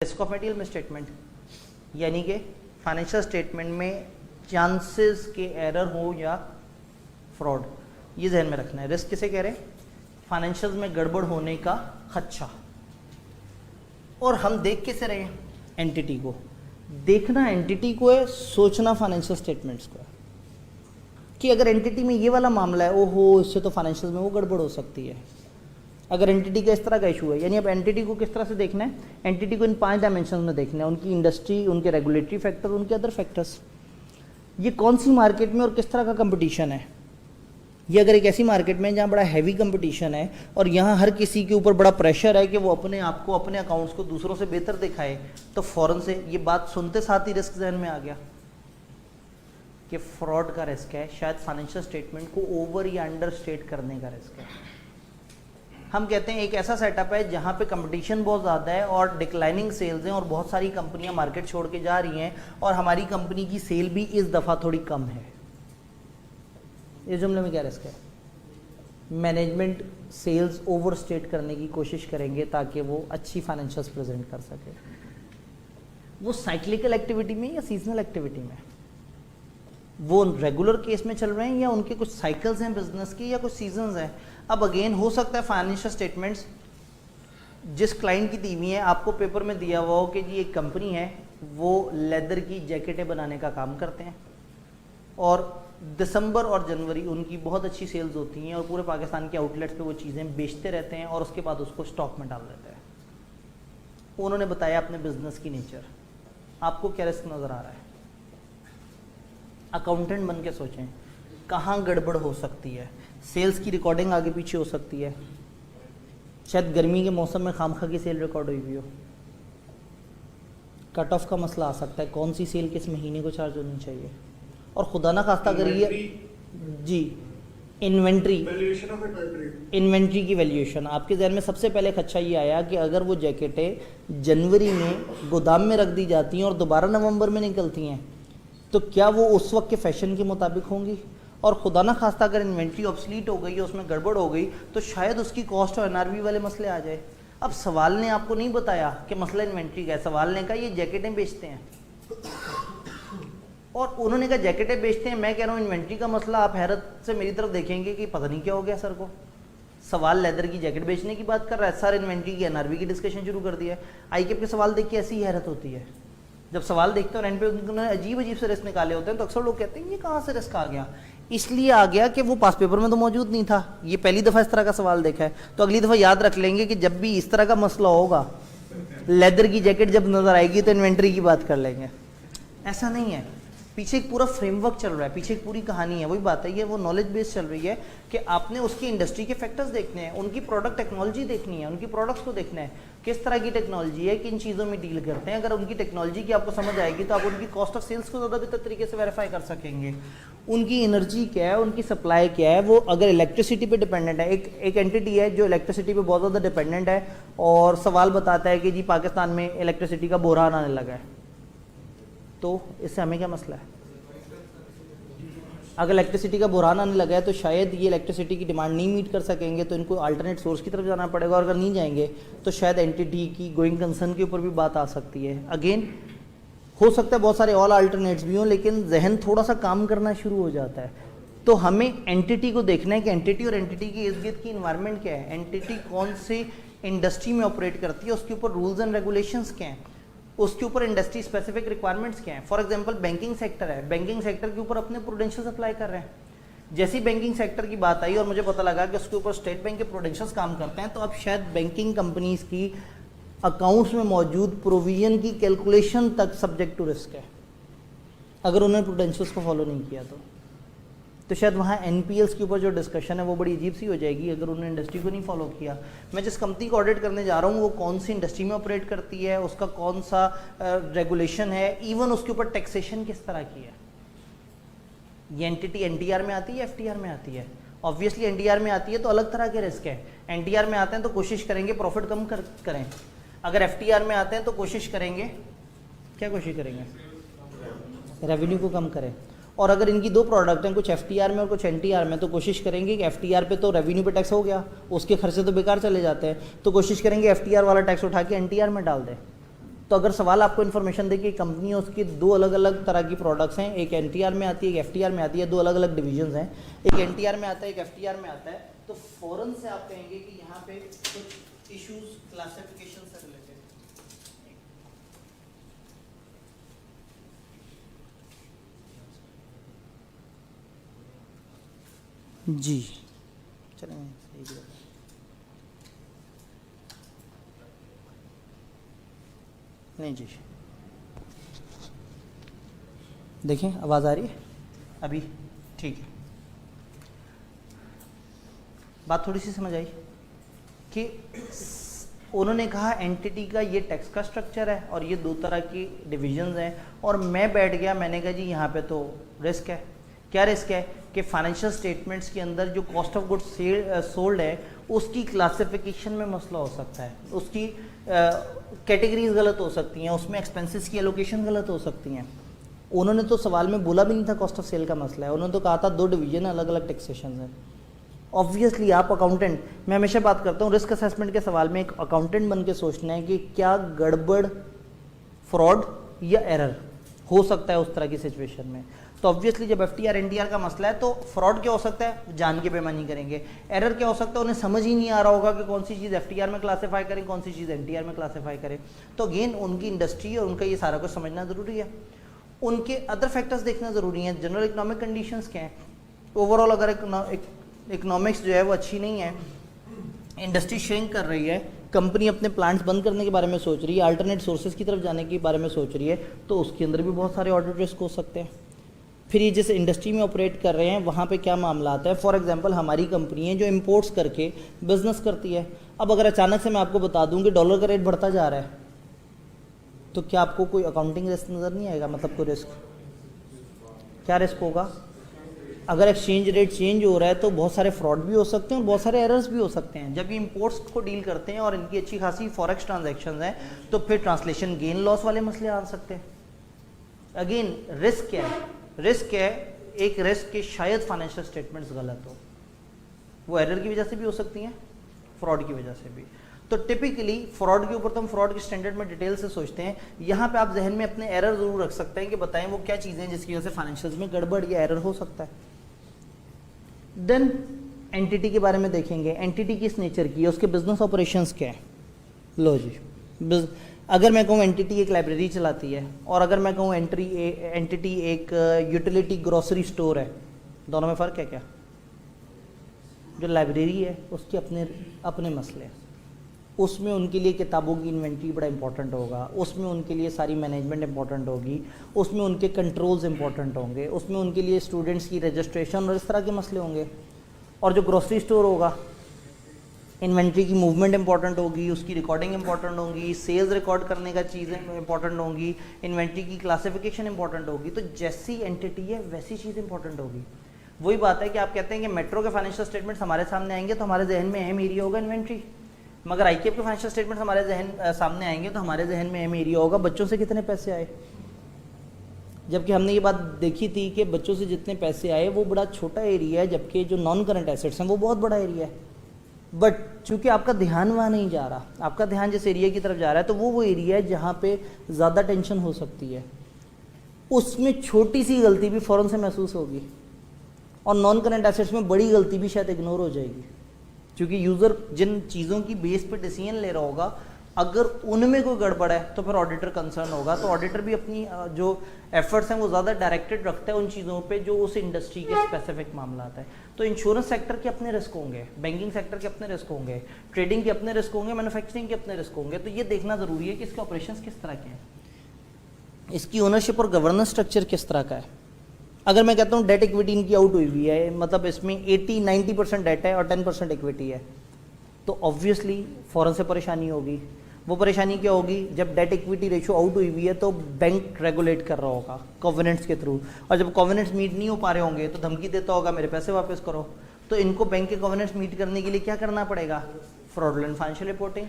Risk of material में statement यानी कि फाइनेंशियल स्टेटमेंट में चांसेस के एरर हो या फ्रॉड, ये जहन में रखना है। रिस्क किसे कह रहे हैं? फाइनेंशियल्स में गड़बड़ होने का खदशा। और हम देख कैसे रहे हैं? एंटिटी को देखना, एंटिटी को है, सोचना फाइनेंशियल स्टेटमेंट्स को है कि अगर एंटिटी में ये वाला मामला है, ओहो इससे तो फाइनेंशियल में वो गड़बड़ हो सकती है। अगर एंटिटी का इस तरह का इशू है, यानी अब एंटिटी को किस तरह से देखना है? एंटिटी को इन 5 डायमेंशन में देखना है, उनकी इंडस्ट्री, उनके रेगुलेटरी फैक्टर, उनके अदर फैक्टर्स, ये कौन सी मार्केट में और किस तरह का कंपटीशन है। ये अगर एक ऐसी मार्केट में जहाँ बड़ा हैवी कंपटीशन है और यहाँ हर किसी के ऊपर बड़ा प्रेशर है कि वो अपने आप को, अपने अकाउंट्स को दूसरों से बेहतर दिखाए, तो फ़ौरन से ये बात सुनते साथ ही रिस्क जहन में आ गया कि फ्रॉड का रिस्क है, शायद फाइनेंशियल स्टेटमेंट को ओवर या अंडर स्टेट करने का रिस्क है। हम कहते हैं एक ऐसा सेटअप है जहाँ पे कंपटीशन बहुत ज़्यादा है और डिक्लाइनिंग सेल्स हैं और बहुत सारी कंपनियाँ मार्केट छोड़ के जा रही हैं और हमारी कंपनी की सेल भी इस दफ़ा थोड़ी कम है। इस जुमले में क्या रिस्क है? मैनेजमेंट सेल्स ओवर स्टेट करने की कोशिश करेंगे ताकि वो अच्छी फाइनेंशियल्स प्रेजेंट कर सके। वो साइक्लिकल एक्टिविटी में या सीजनल एक्टिविटी में, वो रेगुलर केस में चल रहे हैं या उनके कुछ साइकिल्स हैं बिजनेस की या कुछ सीजन्स हैं। अब अगेन हो सकता है फाइनेंशियल स्टेटमेंट्स जिस क्लाइंट की दी हुई है, आपको पेपर में दिया हुआ हो कि जी एक कंपनी है वो लेदर की जैकेटें बनाने का काम करते हैं और दिसंबर और जनवरी उनकी बहुत अच्छी सेल्स होती हैं और पूरे पाकिस्तान के आउटलेट्स पे वो चीज़ें बेचते रहते हैं और उसके बाद उसको स्टॉक में डाल देते हैं। उन्होंने बताया अपने बिजनेस की नेचर। आपको क्या रिस्क नज़र आ रहा है? अकाउंटेंट बन के सोचें कहाँ गड़बड़ हो सकती है। सेल्स की रिकॉर्डिंग आगे पीछे हो सकती है, शायद गर्मी के मौसम में खामखा की सेल रिकॉर्ड हुई भी हो, कट ऑफ का मसला आ सकता है, कौन सी सेल किस महीने को चार्ज होनी चाहिए, और खुदा ना खास्ता करिए जी इन्वेंट्री की वैल्यूएशन। आपके जहन में सबसे पहले खदशा ये आया कि अगर वो जैकेटें जनवरी में गोदाम में रख दी जाती हैं और दोबारा नवंबर में निकलती हैं तो क्या वो उस वक्त के फैशन के मुताबिक होंगी, और खुदा ना खास्ता अगर इन्वेंट्री ऑब्सलीट हो गई या उसमें गड़बड़ हो गई तो शायद उसकी कॉस्ट और एनआरवी वाले मसले आ जाए। अब सवाल ने आपको नहीं बताया कि मसला इन्वेंट्री का है, सवाल ने कहा ये जैकेटें बेचते हैं और उन्होंने कहा जैकेटें बेचते हैं। मैं कह रहा हूँ इन्वेंट्री का मसला, आप हैरत से मेरी तरफ देखेंगे कि पता नहीं क्या हो गया सर को। सवाल लेदर की जैकेट बेचने की बात कर रहा है, सर इन्वेंट्री की एनआरवी की डिस्कशन शुरू कर दिया है। आईकेप के सवाल देख के ऐसी ही हैरत होती है। जब सवाल देखते हो एंड पे उन्होंने अजीब अजीब से रिस्क निकाले होते हैं तो अक्सर लोग कहते हैं ये कहाँ से रिस्क आ गया। इसलिए आ गया कि वो पास पेपर में तो मौजूद नहीं था, ये पहली दफ़ा इस तरह का सवाल देखा है, तो अगली दफ़ा याद रख लेंगे कि जब भी इस तरह का मसला होगा, लेदर की जैकेट जब नज़र आएगी तो इन्वेंट्री की बात कर लेंगे। ऐसा नहीं है, पीछे एक पूरा फ्रेमवर्क चल रहा है, पीछे एक पूरी कहानी है। वही बात है, ये वो नॉलेज बेस चल रही है कि आपने उसकी इंडस्ट्री के फैक्टर्स देखने हैं, उनकी प्रोडक्ट टेक्नोलॉजी देखनी है, उनकी प्रोडक्ट्स को देखना है, किस तरह की टेक्नोलॉजी है, किन चीज़ों में डील करते हैं। अगर उनकी टेक्नोलॉजी की आपको समझ आएगी तो आप उनकी कॉस्ट ऑफ सेल्स को ज़्यादा बेहतर तरीके से वेरीफाई कर सकेंगे। उनकी एनर्जी क्या है, उनकी सप्लाई क्या है, वो अगर इलेक्ट्रिसिटी पे डिपेंडेंट है, एक एंटिटी है जो इलेक्ट्रिसिटी पे बहुत ज़्यादा डिपेंडेंट है और सवाल बताता है कि जी पाकिस्तान में इलेक्ट्रिसिटी का बहरान आने लगा है, तो इससे हमें क्या मसला है? अगर इलेक्ट्रिसिटी का बहरान आने लगा है तो शायद ये इलेक्ट्रिसिटी की डिमांड नहीं मीट कर सकेंगे तो इनको अल्टरनेट सोर्स की तरफ जाना पड़ेगा, और अगर नहीं जाएंगे तो शायद एंटिटी की गोइंग कंसर्न के ऊपर भी बात आ सकती है। अगेन हो सकता है बहुत सारे ऑल अल्टरनेट्स भी हों, लेकिन जहन थोड़ा सा काम करना शुरू हो जाता है। तो हमें एंटिटी को देखना है कि एंटिटी और एंटिटी की इर्द गिर्द की इन्वायरमेंट क्या है, एंटिटी कौन सी इंडस्ट्री में ऑपरेट करती है, उसके ऊपर रूल्स एंड रेगुलेशंस क्या हैं, उसके ऊपर इंडस्ट्री स्पेसिफिक रिक्वायरमेंट्स क्या हैं। फॉर एग्जांपल बैंकिंग सेक्टर है, बैंकिंग सेक्टर के ऊपर अपने प्रूडेंशियल्स अप्लाई कर रहे हैं। जैसी बैंकिंग सेक्टर की बात आई और मुझे पता लगा कि उसके ऊपर स्टेट बैंक के प्रूडेंशियल्स काम करते हैं, तो अब शायद बैंकिंग कंपनीज की अकाउंट्स में मौजूद प्रोविजन की कैलकुलेशन तक सब्जेक्ट टू रिस्क है अगर उन्होंने प्रूडेंशियल्स को फॉलो नहीं किया तो शायद वहाँ एनपीएल्स के ऊपर जो डिस्कशन है वो बड़ी अजीब सी हो जाएगी अगर उन्होंने इंडस्ट्री को नहीं फॉलो किया। मैं जिस कंपनी को ऑडिट करने जा रहा हूँ वो कौन सी इंडस्ट्री में ऑपरेट करती है, उसका कौन सा रेगुलेशन है, इवन उसके ऊपर टैक्सेशन किस तरह की है। ये एंटिटी एनटीआर में आती है, एफटीआर में आती है। ऑब्वियसली एनटीआर में आती है तो अलग तरह के रिस्क है। एनटीआर में आते हैं तो कोशिश करेंगे प्रॉफिट कम करें, अगर एफटीआर में आते हैं तो कोशिश करेंगे, क्या कोशिश करेंगे? रेवेन्यू को कम करें। और अगर इनकी दो प्रोडक्ट हैं, कुछ एफटीआर में और कुछ एनटीआर में, तो कोशिश करेंगे कि एफटीआर पे तो रेवेन्यू पे टैक्स हो गया, उसके खर्चे तो बेकार चले जाते हैं, तो कोशिश करेंगे एफटीआर वाला टैक्स उठा के एनटीआर में डाल दें। तो अगर सवाल आपको इन्फॉर्मेशन दे कि कंपनी है उसकी दो अलग अलग तरह की प्रोडक्ट्स हैं, एक एनटीआर में आती है एक एफटीआर में आती है, दो अलग अलग डिविजन्स हैं, एक एनटीआर में आता है एक एफटीआर में आता है, तो फौरन से आप कहेंगे कि यहाँ पे कुछ इश्यूज क्लासिफिकेशन से रिलेटेड। जी चलें सही नहीं जी, देखें आवाज़ आ रही है अभी, ठीक है। बात थोड़ी सी समझ आई कि उन्होंने कहा एंटिटी का ये टैक्स का स्ट्रक्चर है और ये दो तरह की डिविजन्स हैं, और मैं बैठ गया मैंने कहा जी यहाँ पे तो रिस्क है। क्या रिस्क है कि फाइनेंशियल स्टेटमेंट्स के अंदर जो कॉस्ट ऑफ गुड्स सोल्ड है उसकी क्लासिफिकेशन में मसला हो सकता है, उसकी कैटेगरीज गलत हो सकती हैं, उसमें एक्सपेंसेस की एलोकेशन गलत हो सकती हैं। उन्होंने तो सवाल में बोला भी नहीं था कॉस्ट ऑफ सेल का मसला है, उन्होंने तो कहा था दो डिवीजन अलग अलग टैक्सेशन है। ऑब्वियसली आप अकाउंटेंट, मैं हमेशा बात करता हूँ रिस्क असेसमेंट के सवाल में एक अकाउंटेंट बन के सोचना है कि क्या गड़बड़, फ्रॉड या एरर हो सकता है उस तरह की सिचुएशन में। तो ऑब्वियसली जब एफटीआर एनटीआर का मसला है तो फ्रॉड क्या हो सकता है, जान के बेईमानी करेंगे। एरर क्या हो सकता है, उन्हें समझ ही नहीं आ रहा होगा कि कौन सी चीज़ एफटीआर में क्लासीफाई करें, कौन सी चीज़ एनटीआर में क्लासीफाई करें। तो अगेन उनकी इंडस्ट्री और उनका ये सारा कुछ समझना ज़रूरी है, उनके अदर फैक्टर्स देखना ज़रूरी है। जनरल इकोनॉमिक कंडीशंस क्या हैं, ओवरऑल अगर इकोनॉमिक्स जो है वो अच्छी नहीं है, इंडस्ट्री श्रिंक कर रही है, कंपनी अपने प्लांट्स बंद करने के बारे में सोच रही है, अल्टरनेट सोर्सेज की तरफ जाने के बारे में सोच रही है, तो उसके अंदर भी बहुत सारे ऑडिट रिस्क हो सकते हैं। फिर ये जिस इंडस्ट्री में ऑपरेट कर रहे हैं वहाँ पे क्या मामला आता है। फॉर एग्जांपल हमारी कंपनी है जो इंपोर्ट्स करके बिजनेस करती है, अब अगर अचानक से मैं आपको बता दूं कि डॉलर का रेट बढ़ता जा रहा है, तो क्या आपको कोई अकाउंटिंग रिस्क नज़र नहीं आएगा? मतलब कोई रिस्क, क्या रिस्क होगा? अगर एक्सचेंज रेट चेंज हो रहा है तो बहुत सारे फ्रॉड भी हो सकते हैं और बहुत सारे एरर्स भी हो सकते हैं। जब ये इंपोर्ट्स को डील करते हैं और इनकी अच्छी खासी फॉरेक्स ट्रांजैक्शंस हैं तो फिर ट्रांसलेशन गेन लॉस वाले मसले आ सकते हैं। अगेन रिस्क क्या है? रिस्क है एक रिस्क के शायद फाइनेंशियल स्टेटमेंट्स गलत हो, वो एरर की वजह से भी हो सकती हैं, फ्रॉड की वजह से भी। तो टिपिकली फ्रॉड के ऊपर तो हम फ्रॉड के स्टैंडर्ड में डिटेल से सोचते हैं। यहाँ पे आप जहन में अपने एरर जरूर रख सकते हैं कि बताएं वो क्या चीज़ें हैं जिसकी वजह से फाइनेंशियल्स में गड़बड़ या एरर हो सकता है। देन एंटिटी के बारे में देखेंगे, एंटिटी किस नेचर की है, उसके बिजनेस ऑपरेशंस क्या है। लो जी, अगर मैं कहूँ एंटिटी एक लाइब्रेरी चलाती है और अगर मैं कहूँ एंटिटी एक यूटिलिटी ग्रोसरी स्टोर है, दोनों में फ़र्क है क्या? जो लाइब्रेरी है उसके अपने अपने मसले हैं, उसमें उनके लिए किताबों की इन्वेंट्री बड़ा इंपॉर्टेंट होगा, उसमें उनके लिए सारी मैनेजमेंट इंपॉर्टेंट होगी, उसमें उनके कंट्रोल्स इंपॉर्टेंट होंगे, उसमें उनके लिए स्टूडेंट्स की रजिस्ट्रेशन और इस तरह के मसले होंगे। और जो ग्रोसरी स्टोर होगा, इन्वेंट्री की मूवमेंट इंपॉर्टेंट होगी, उसकी रिकॉर्डिंग इंपॉर्टेंट होगी, सेल्स रिकॉर्ड करने का चीज़ें इंपॉर्टेंट होंगी, इन्वेंट्री की क्लासिफिकेशन इंपॉर्टेंट होगी। तो जैसी एंटिटी है वैसी चीज़ इंपॉर्टेंट होगी। वही बात है कि आप कहते हैं कि मेट्रो के फाइनेंशियल स्टेटमेंट्स हमारे सामने आएंगे तो हमारे जहन में अहम एरिया होगा इन्वेंट्री, मगर आईकेएफ के फाइनेंशियल स्टेटमेंट हमारे सामने आएंगे तो हमारे जहन में अहम एरिया होगा बच्चों से कितने पैसे आए। जबकि हमने ये बात देखी थी कि बच्चों से जितने पैसे आए वो बड़ा छोटा एरिया है, जबकि जो नॉन करंट एसेट्स हैं वो बहुत बड़ा एरिया है। बट चूंकि आपका ध्यान वहाँ नहीं जा रहा, आपका ध्यान जिस एरिया की तरफ जा रहा है तो वो एरिया है जहाँ पे ज़्यादा टेंशन हो सकती है, उसमें छोटी सी गलती भी फ़ौरन से महसूस होगी और नॉन करंट एसेट्स में बड़ी गलती भी शायद इग्नोर हो जाएगी। क्योंकि यूज़र जिन चीज़ों की बेस पे डिसीजन ले रहा होगा अगर उनमें कोई गड़बड़ है तो फिर ऑडिटर कंसर्न होगा। तो ऑडिटर भी अपनी जो एफर्ट्स हैं वो ज़्यादा डायरेक्टेड रखता है उन चीज़ों पे जो उस इंडस्ट्री के स्पेसिफिक मामला आता है। तो इंश्योरेंस सेक्टर के अपने रिस्क होंगे, बैंकिंग सेक्टर के अपने रिस्क होंगे, ट्रेडिंग के अपने रिस्क होंगे, मैन्युफैक्चरिंग के अपने रिस्क होंगे। तो ये देखना ज़रूरी है कि इसके ऑपरेशंस किस तरह के हैं, इसकी ओनरशिप और गवर्नेंस स्ट्रक्चर किस तरह का है। अगर मैं कहता हूँ डेट इक्विटी इनकी आउट हुई हुई है, मतलब इसमें 80-90% डेट है और 10% इक्विटी है, तो ऑब्वियसली फ़ौरन से परेशानी होगी। वो परेशानी क्या होगी? जब डेट इक्विटी रेशियो आउट हुई हुई है तो बैंक रेगुलेट कर रहा होगा कोवेनेंट्स के थ्रू, और जब कोवेनेंट्स मीट नहीं हो पा रहे होंगे तो धमकी देता होगा मेरे पैसे वापस करो। तो इनको बैंक के कोवेनेंट्स मीट करने के लिए क्या करना पड़ेगा? Fraudulent financial reporting,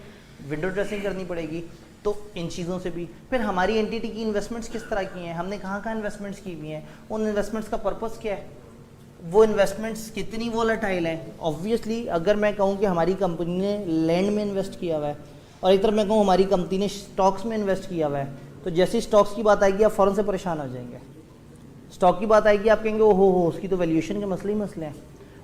window dressing करनी पड़ेगी। तो इन चीज़ों से भी फिर हमारी एंटिटी की इन्वेस्टमेंट्स किस तरह की हैं, हमने कहाँ कहाँ इन्वेस्टमेंट्स की हुई हैं, उन इन्वेस्टमेंट्स का पर्पस क्या है, वो इन्वेस्टमेंट्स कितनी वोलेटाइल हैं। ऑब्वियसली अगर मैं कहूँ कि हमारी कंपनी ने लैंड में इन्वेस्ट किया हुआ है और एक तरफ मैं कहूँ हमारी कंपनी ने स्टॉक्स में इन्वेस्ट किया हुआ है, तो जैसे स्टॉक्स की बात आएगी आप फ़ौरन से परेशान हो जाएंगे। स्टॉक की बात आएगी आप कहेंगे ओहो हो उसकी तो वैल्यूएशन के मसले ही मसले हैं।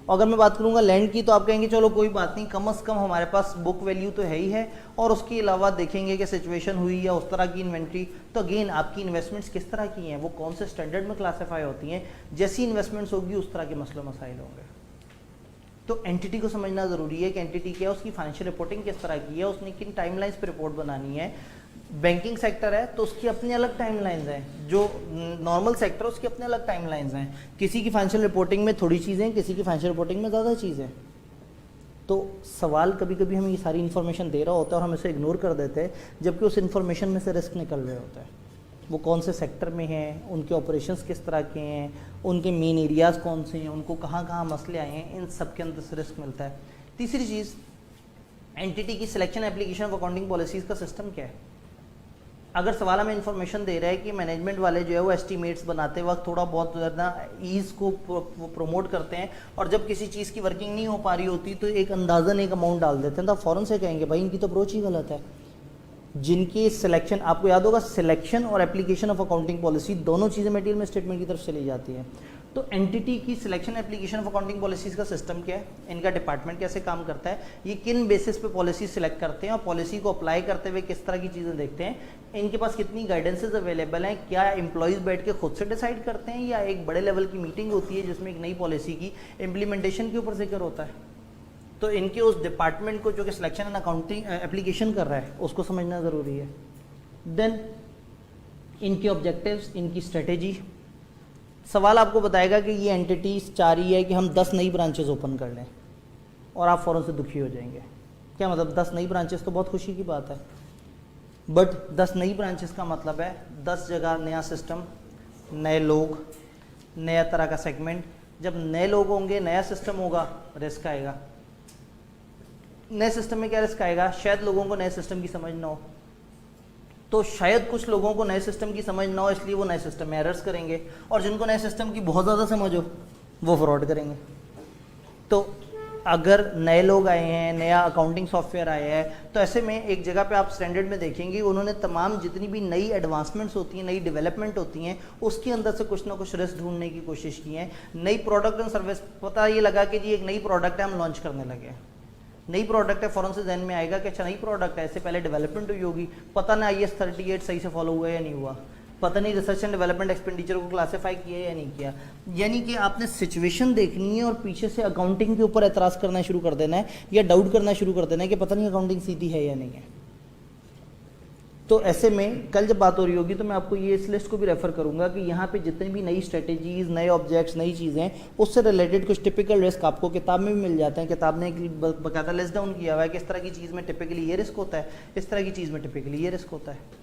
और अगर मैं बात करूंगा लैंड की तो आप कहेंगे चलो कोई बात नहीं, कम से कम हमारे पास बुक वैल्यू तो है ही है, और उसके अलावा देखेंगे कि सिचुएशन हुई या उस तरह की इन्वेंट्री। तो अगेन आपकी इन्वेस्टमेंट्स किस तरह की हैं, वो कौन से स्टैंडर्ड में क्लासीफाई होती हैं, जैसी इन्वेस्टमेंट्स होगी उस तरह के मसले मसाइल होंगे। तो एंटिटी को समझना ज़रूरी है कि एंटिटी क्या है, उसकी फाइनेंशियल रिपोर्टिंग किस तरह की है, उसने किन टाइमलाइंस पे रिपोर्ट बनानी है। बैंकिंग सेक्टर है तो उसकी अपनी अलग टाइमलाइंस हैं, जो नॉर्मल सेक्टर उसकी अपने अलग टाइमलाइंस हैं। किसी की फाइनेंशियल रिपोर्टिंग में थोड़ी चीज़ें, किसी की फाइनेंशियल रिपोर्टिंग में ज़्यादा चीज़ें। तो सवाल कभी कभी हमें ये सारी इन्फॉर्मेशन दे रहा होता है और हम इसे इग्नोर कर देते हैं, जबकि उस इन्फॉर्मेशन में से रिस्क निकल रहे होता है। वो कौन से सेक्टर में हैं, उनके ऑपरेशंस किस तरह के हैं, उनके मेन एरियाज़ कौन से हैं, उनको कहाँ कहाँ मसले आए हैं, इन सब के अंदर से रिस्क मिलता है। तीसरी चीज़, एंटिटी की selection application of accounting policies का सिस्टम क्या है। अगर सवाल हमें इन्फॉर्मेशन दे रहा है कि मैनेजमेंट वाले जो है वो एस्टीमेट्स बनाते वक्त थोड़ा बहुत ज़्यादा ईज़ को प्रमोट करते हैं, और जब किसी चीज़ की वर्किंग नहीं हो पा रही होती तो एक अंदाज़न एक अमाउंट डाल देते हैं, तो फ़ौरन से कहेंगे भाई इनकी तो अप्रोच ही गलत है। जिनकी सिलेक्शन, आपको याद होगा सिलेक्शन और एप्लीकेशन ऑफ अकाउंटिंग पॉलिसी दोनों चीज़ें मटेरियल स्टेटमेंट की तरफ चली जाती हैं। तो एंटिटी की selection application of accounting policies का सिस्टम क्या है, इनका डिपार्टमेंट कैसे काम करता है, ये किन बेसिस पे पॉलिसी सिलेक्ट करते हैं और पॉलिसी को अप्लाई करते हुए किस तरह की चीज़ें देखते हैं, इनके पास कितनी गाइडेंसेज अवेलेबल हैं, क्या एम्प्लॉयज़ बैठ के खुद से डिसाइड करते हैं या एक बड़े लेवल की मीटिंग होती है जिसमें एक नई पॉलिसी की इम्प्लीमेंटेशन के ऊपर जिक्र होता है। तो इनके उस डिपार्टमेंट को जो कि सिलेक्शन एंड अकाउंटिंग एप्लीकेशन कर रहा है उसको समझना ज़रूरी है। देन इनके ऑब्जेक्टिव्स, इनकी स्ट्रेटेजी। सवाल आपको बताएगा कि ये एंटिटी चाह रही है कि हम 10 नई ब्रांचेस ओपन कर लें, और आप फ़ौरन से दुखी हो जाएंगे। क्या मतलब 10 नई ब्रांचेस तो बहुत खुशी की बात है, बट 10 नई ब्रांचेस का मतलब है 10 जगह नया सिस्टम, नए लोग, नया तरह का सेगमेंट। जब नए लोग होंगे, नया सिस्टम होगा, रिस्क आएगा। नए सिस्टम में क्या रिस्क आएगा, शायद लोगों को नए सिस्टम की समझ ना हो, तो शायद कुछ लोगों को नए सिस्टम की समझ ना हो इसलिए वो नए सिस्टम में एरर्स करेंगे, और जिनको नए सिस्टम की बहुत ज़्यादा समझ हो वो फ्रॉड करेंगे। तो अगर नए लोग आए हैं, नया अकाउंटिंग सॉफ्टवेयर आया है, तो ऐसे में एक जगह पे आप स्टैंडर्ड में देखेंगे उन्होंने तमाम जितनी भी नई एडवांसमेंट्स होती हैं, नई डेवलपमेंट होती हैं, उसके अंदर से कुछ ना कुछ रिस्क ढूंढने की कोशिश की है। नई प्रोडक्ट एंड सर्विस, पता ये लगा कि जी एक नई प्रोडक्ट है, हम लॉन्च करने लगे हैं, नई प्रोडक्ट है, फ़ौरन से जहन में आएगा कि अच्छा नई प्रोडक्ट है, इससे पहले डेवलपमेंट हुई होगी, पता ना IAS 38 सही से फॉलो हुआ है या नहीं हुआ, पता नहीं रिसर्च एंड डेवलपमेंट एक्सपेंडिचर को क्लासीफाई किया या नहीं किया। यानी कि आपने सिचुएशन देखनी है और पीछे से अकाउंटिंग के ऊपर एतराज़ करना शुरू कर देना है या डाउट करना शुरू कर देना है कि पता नहीं अकाउंटिंग सीधी है या नहीं है। तो ऐसे में कल जब बात हो रही होगी तो मैं आपको ये इस लिस्ट को भी रेफ़र करूंगा कि यहाँ पे जितनी भी नई स्ट्रेटेजीज़, नए ऑब्जेक्ट्स, नई चीज़ें, उससे रिलेटेड कुछ टिपिकल रिस्क आपको किताब में भी मिल जाते हैं। किताब ने एक बाकायदा लिस्ट डाउन किया हुआ है कि इस तरह की चीज़ में टिपिकली ये रिस्क होता है, इस तरह की चीज़ में टिपिकली ये रिस्क होता है।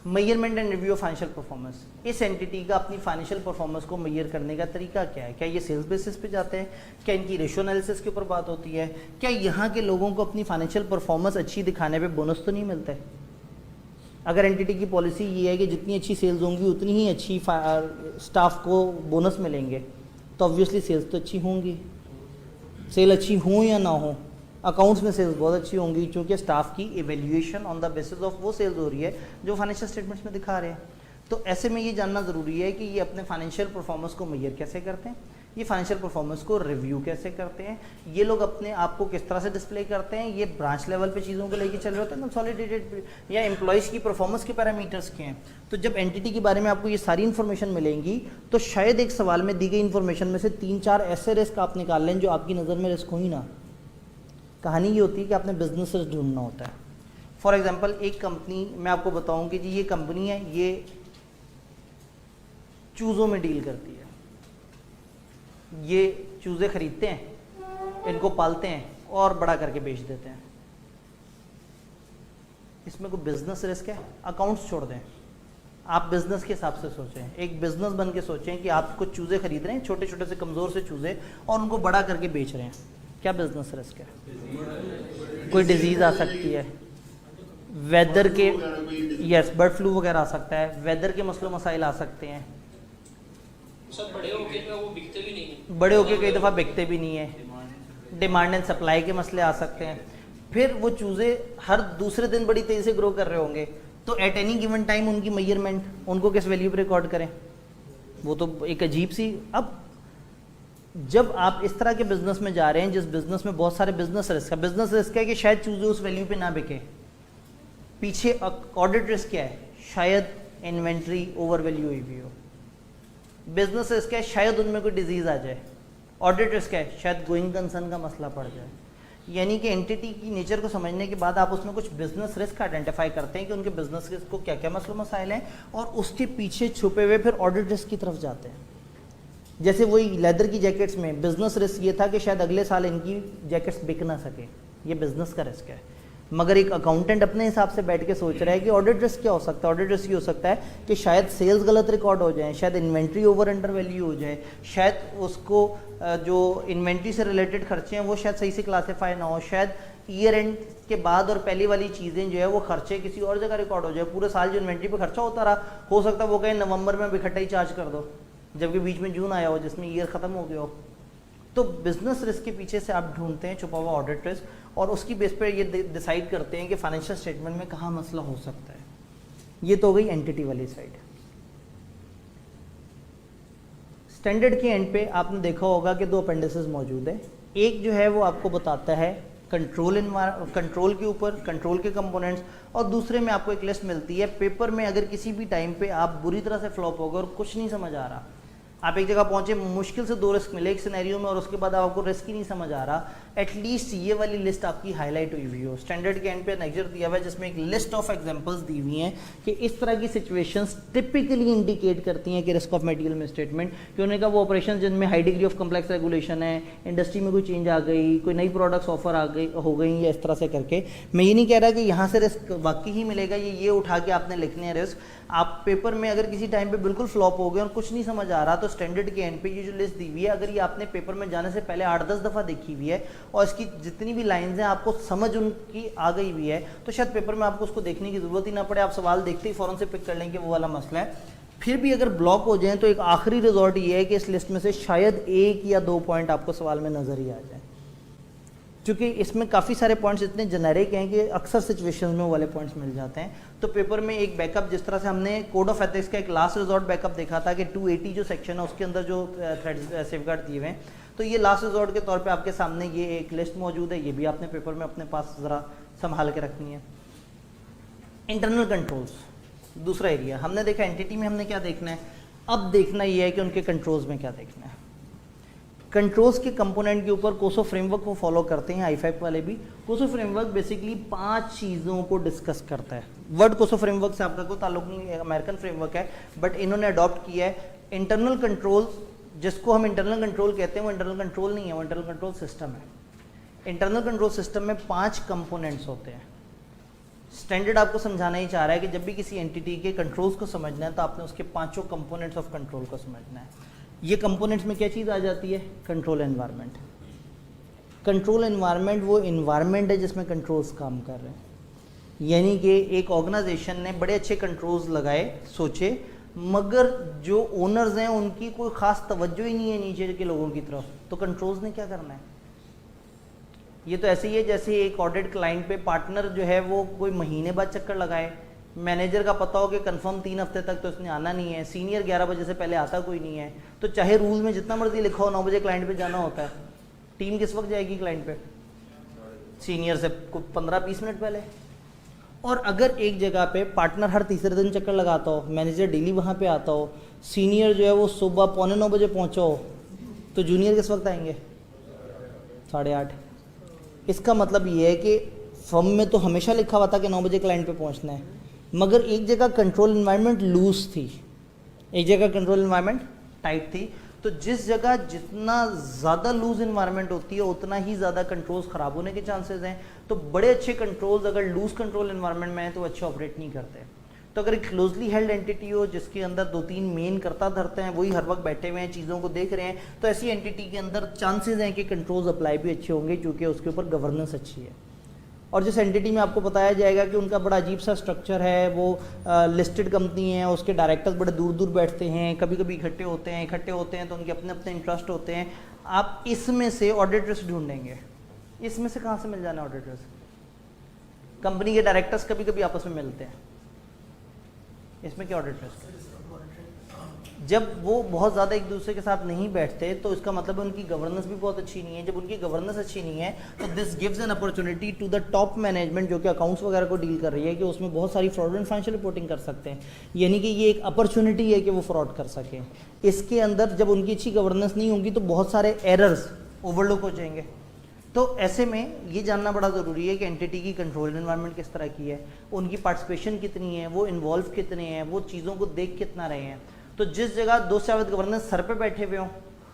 Measurement and review of financial performance. इस एंटिटी का अपनी फाइनेंशियल परफॉर्मेंस को मेजर करने का तरीका क्या है, क्या ये सेल्स बेसिस पे जाते हैं, क्या इनकी रेशियो एनालिसिस के ऊपर बात होती है, क्या यहाँ के लोगों को अपनी फाइनेंशियल परफॉर्मेंस अच्छी दिखाने पे बोनस तो नहीं मिलता है। अगर एंटिटी की पॉलिसी ये है कि जितनी अच्छी सेल्स होंगी उतनी ही अच्छी स्टाफ को बोनस मिलेंगे, तो ऑब्वियसली सेल्स तो अच्छी होंगी। सेल अच्छी हो या ना हो, अकाउंट्स में सेल्स बहुत अच्छी होंगी, क्योंकि स्टाफ की evaluation on the basis of वो सेल्स हो रही है जो फाइनेंशियल स्टेटमेंट्स में दिखा रहे हैं। तो ऐसे में ये जानना ज़रूरी है कि ये अपने फाइनेंशियल परफॉर्मेंस को मेजर कैसे करते हैं, ये फाइनेंशियल परफॉर्मेंस को रिव्यू कैसे करते हैं, ये लोग अपने आप को किस तरह से डिस्प्ले करते हैं, ये ब्रांच लेवल पे चीज़ों को लेके चल रहे होते हैं कंसोलिडेटेड, या एम्प्लॉयज़ की परफॉर्मेंस के पैरामीटर्स के हैं। तो जब एंटिटी के बारे में आपको ये सारी इन्फॉर्मेशन मिलेंगी तो शायद एक सवाल में दी गई इन्फॉर्मेशन में से 3-4 ऐसे रिस्क आप निकाल लें जो आपकी नज़र में रिस्क हो ही ना। कहानी ये होती है कि आपने बिजनेस ढूंढना होता है। फॉर एग्जांपल एक कंपनी, मैं आपको बताऊं कि जी ये कंपनी है, ये चूज़ों में डील करती है, ये चूज़े खरीदते हैं, इनको पालते हैं और बड़ा करके बेच देते हैं। इसमें कोई बिजनेस रिस्क है? अकाउंट्स छोड़ दें, आप बिजनेस के हिसाब से सोचें, एक बिजनेस बन के सोचें कि आप कुछ चूज़े खरीद रहे हैं, छोटे छोटे से कमज़ोर से चूज़े, और उनको बड़ा करके बेच रहे हैं, क्या बिजनेस रिस्क है? कोई डिजीज़ आ सकती है, वेदर के, यस बर्ड फ्लू वगैरह आ सकता है, वेदर के मसलों मसाइल आ सकते हैं। सब बड़े होके वो बिकते भी नहीं है, बड़े होके कई दफ़ा बिकते भी नहीं है, डिमांड एंड सप्लाई के मसले आ सकते हैं। फिर वो चूज़े हर दूसरे दिन बड़ी तेज़ी से ग्रो कर रहे होंगे, तो एट एनी गिवन टाइम उनकी मेजरमेंट उनको किस वैल्यू पे रिकॉर्ड करें, वो तो एक अजीब सी। अब जब आप इस तरह के बिजनेस में जा रहे हैं जिस बिजनेस में बहुत सारे बिजनेस रिस्क है कि शायद चूज़े उस वैल्यू पे ना बिके, पीछे ऑडिट रिस्क क्या है, शायद इन्वेंट्री ओवर वैल्यू हुई भी हो, बिजनेस रिस्क है शायद उनमें कोई डिजीज़ आ जाए, ऑडिट रिस्क है शायद गोइंग कंसर्न का मसला पड़ जाए। यानी कि एंटिटी की नेचर को समझने के बाद आप उसमें कुछ बिजनेस रिस्क आइडेंटिफाई करते हैं कि उनके बिजनेस रिस्क को क्या क्या मसले मसाइल हैं, और उसके पीछे छुपे हुए फिर ऑडिट रिस्क की तरफ जाते हैं। जैसे वही लेदर की जैकेट्स में बिजनेस रिस्क ये था कि शायद अगले साल इनकी जैकेट्स बिक ना सके, ये बिजनेस का रिस्क है, मगर एक अकाउंटेंट अपने हिसाब से बैठ के सोच रहा है कि ऑडिट रिस्क क्या हो सकता है, ऑडिट रिस्क ये हो सकता है कि शायद सेल्स गलत रिकॉर्ड हो जाए, शायद इन्वेंट्री ओवर अंडर वैल्यू हो जाए, शायद उसको जो इन्वेंट्री से रिलेटेड खर्चे हैं वो शायद सही से क्लासीफाई ना हो, शायद ईयर एंड के बाद और पहली वाली चीज़ें जो है वो खर्चे किसी और जगह रिकॉर्ड हो जाए, पूरे साल जो इन्वेंट्री पे खर्चा होता रहा हो सकता है वो कहीं नवंबर में इकट्ठा ही चार्ज कर दो, जबकि बीच में जून आया हो जिसमें ईयर ख़त्म हो गया हो। तो बिजनेस रिस्क के पीछे से आप ढूंढते हैं छुपा हुआ ऑडिट रिस्क, और उसकी बेस पर ये डिसाइड करते हैं कि फाइनेंशियल स्टेटमेंट में कहाँ मसला हो सकता है। ये तो हो गई एंटिटी वाली साइड। स्टैंडर्ड के एंड पे आपने देखा होगा कि दो अपेंडिसेस मौजूद है, एक जो है वो आपको बताता है कंट्रोल के ऊपर कंट्रोल के कंपोनेंट्स, और दूसरे में आपको एक लिस्ट मिलती है पेपर में अगर किसी भी टाइम पे आप बुरी तरह से फ्लॉप हो गए और कुछ नहीं समझ आ रहा, आप एक जगह पहुंचे, मुश्किल से 2 रिस्क मिले एक सिनेरियो में और उसके बाद आपको रिस्क ही नहीं समझ आ रहा, एटलीस्ट ये वाली लिस्ट आपकी हाईलाइट हुई हुई हो। स्टैंडर्ड के एंड पे नेक्चर दिया हुआ है जिसमें एक लिस्ट ऑफ एग्जांपल्स दी हुई हैं कि इस तरह की सिचुएशंस टिपिकली इंडिकेट करती हैं कि रिस्क ऑफ मटेरियल मिसस्टेटमेंट, कि उन्होंने कहा वो ऑपरेशन जिनमें high degree of complex regulation है, इंडस्ट्री में कोई चेंज आ गई, कोई नई प्रोडक्ट्स ऑफर हो गई, या इस तरह से करके। मैं ये नहीं कह रहा कि यहाँ से रिस्क वाकई ही मिलेगा, ये उठा के आपने लिखने हैं रिस्क। आप पेपर में अगर किसी टाइम पे बिल्कुल फ्लॉप हो गए और कुछ नहीं समझ आ रहा, तो स्टैंडर्ड के एंड पे ये जो लिस्ट दी हुई है, अगर ये आपने पेपर में जाने से पहले 8-10 दफ़ा देखी हुई है और इसकी जितनी भी लाइंस हैं आपको समझ उनकी आ गई हुई है, तो शायद पेपर में आपको उसको देखने की ज़रूरत ही ना पड़े, आप सवाल देखते ही फ़ौरन से पिक कर लेंगे वो वाला मसला है। फिर भी अगर ब्लॉक हो जाए तो एक आखिरी रिजॉर्ट ये है कि इस लिस्ट में से शायद 1 या 2 पॉइंट आपको सवाल में नज़र ही आ जाए, क्योंकि इसमें काफ़ी सारे पॉइंट्स इतने जेनेरिक हैं कि अक्सर सिचुएशंस में वो वाले पॉइंट्स मिल जाते हैं। तो पेपर में एक बैकअप, जिस तरह से हमने कोड ऑफ एथिक्स का एक लास्ट रिजॉर्ट बैकअप देखा था कि 280 जो सेक्शन है उसके अंदर जो थ्रेड सेफगार्ड दिए हुए हैं, तो ये लास्ट रिजॉर्ट के तौर पे आपके सामने ये एक लिस्ट मौजूद है, ये भी आपने पेपर में अपने पास ज़रा संभाल के रखनी है। इंटरनल कंट्रोल्स दूसरा एरिया हमने देखा, एंटिटी में हमने क्या देखना है, अब देखना ये है कि उनके कंट्रोल्स में क्या देखना है। कंट्रोल्स के कंपोनेंट के ऊपर कोसो फ्रेमवर्क को फॉलो करते हैं, आई5 वाले भी। कोसो फ्रेमवर्क बेसिकली 5 चीज़ों को डिस्कस करता है। वर्ड कोसो फ्रेमवर्क से आपका कोई ताल्लुक नहीं है, अमेरिकन फ्रेमवर्क है, बट इन्होंने अडॉप्ट किया है। इंटरनल कंट्रोल, जिसको हम इंटरनल कंट्रोल कहते हैं, वो इंटरनल कंट्रोल नहीं है, वो इंटरनल कंट्रोल सिस्टम है। इंटरनल कंट्रोल सिस्टम में 5 कंपोनेंट्स होते हैं। स्टैंडर्ड आपको समझाना ही चाह रहा है कि जब भी किसी एंटिटी के कंट्रोल्स को समझना है तो आपने उसके 5 कंपोनेंट्स ऑफ कंट्रोल को समझना है। ये कंपोनेंट्स में क्या चीज़ आ जाती है, कंट्रोल एनवायरनमेंट। कंट्रोल एनवायरनमेंट वो एनवायरनमेंट है जिसमें कंट्रोल्स काम कर रहे हैं, यानी कि एक ऑर्गेनाइजेशन ने बड़े अच्छे कंट्रोल्स लगाए, सोचे, मगर जो ओनर्स हैं उनकी कोई ख़ास तवज्जो ही नहीं है नीचे के लोगों की तरफ, तो कंट्रोल्स ने क्या करना है। ये तो ऐसे ही है जैसे एक ऑडिट क्लाइंट पे पार्टनर जो है वो कोई महीने बाद चक्कर लगाए, मैनेजर का पता हो कि कंफर्म 3 हफ्ते तक तो उसने आना नहीं है, सीनियर 11 बजे से पहले आता कोई नहीं है, तो चाहे रूल में जितना मर्जी लिखा हो 9 बजे क्लाइंट पे जाना होता है, टीम किस वक्त जाएगी क्लाइंट पे, सीनियर से 15-20 मिनट पहले। और अगर एक जगह पे पार्टनर हर तीसरे दिन चक्कर लगाता हो, मैनेजर डेली वहाँ पे आता हो, सीनियर जो है वो सुबह 8:45 बजे पहुँचा हो, तो जूनियर किस वक्त आएंगे, 8:30। इसका मतलब ये है कि फर्म में तो हमेशा लिखा हुआ था कि 9 बजे क्लाइंट पे पहुँचना है, मगर एक जगह कंट्रोल एनवायरनमेंट लूज थी, एक जगह कंट्रोल एनवायरनमेंट टाइट थी। तो जिस जगह जितना ज़्यादा लूज एनवायरनमेंट होती है उतना ही ज़्यादा कंट्रोल्स ख़राब होने के चांसेस हैं। तो बड़े अच्छे कंट्रोल्स अगर लूज कंट्रोल एनवायरनमेंट में हैं तो अच्छे ऑपरेट नहीं करते। तो अगर एक क्लोजली हेल्ड एंटिटी हो जिसके अंदर 2-3 मेन करता धरते हैं, वही हर वक्त बैठे हुए हैं, चीज़ों को देख रहे हैं, तो ऐसी एंटिटी के अंदर चांसेस हैं कि कंट्रोल्स अप्लाई भी अच्छे होंगे क्योंकि उसके ऊपर गवर्नेंस अच्छी है। और जिस एंटिटी में आपको बताया जाएगा कि उनका बड़ा अजीब सा स्ट्रक्चर है, वो लिस्टेड कंपनी है, उसके डायरेक्टर्स बड़े दूर दूर बैठते हैं, कभी कभी इकट्ठे होते हैं तो उनके अपने अपने इंटरेस्ट होते हैं। आप इसमें से ऑडिट रिस्क ढूंढेंगे, इसमें से कहाँ से मिल जाना ऑडिट रिस्क, कंपनी के डायरेक्टर्स कभी कभी आपस में मिलते हैं, इसमें क्या ऑडिट रिस्क? जब वो बहुत ज़्यादा एक दूसरे के साथ नहीं बैठते तो इसका मतलब है उनकी गवर्नेंस भी बहुत अच्छी नहीं है। जब उनकी गवर्नेंस अच्छी नहीं है तो this gives an opportunity to the top management जो कि अकाउंट्स वगैरह को डील कर रही है कि उसमें बहुत सारी फ्रॉड एंड फाइनेंशियल रिपोर्टिंग कर सकते हैं, यानी कि ये एक अपॉर्चुनिटी है कि वो फ्रॉड कर सकें। इसके अंदर जब उनकी अच्छी गवर्नेंस नहीं होगी तो बहुत सारे एरर्स ओवरलुक हो जाएंगे। तो ऐसे में ये जानना बड़ा ज़रूरी है कि एंटिटी की कंट्रोल एनवायरनमेंट किस तरह की है, उनकी पार्टिसिपेशन कितनी है, वो इन्वॉल्व कितने हैं, वो चीज़ों को देख कितना रहे हैं। तो जिस जगह दो शावत गवर्नेंस सर पे बैठे हुए हों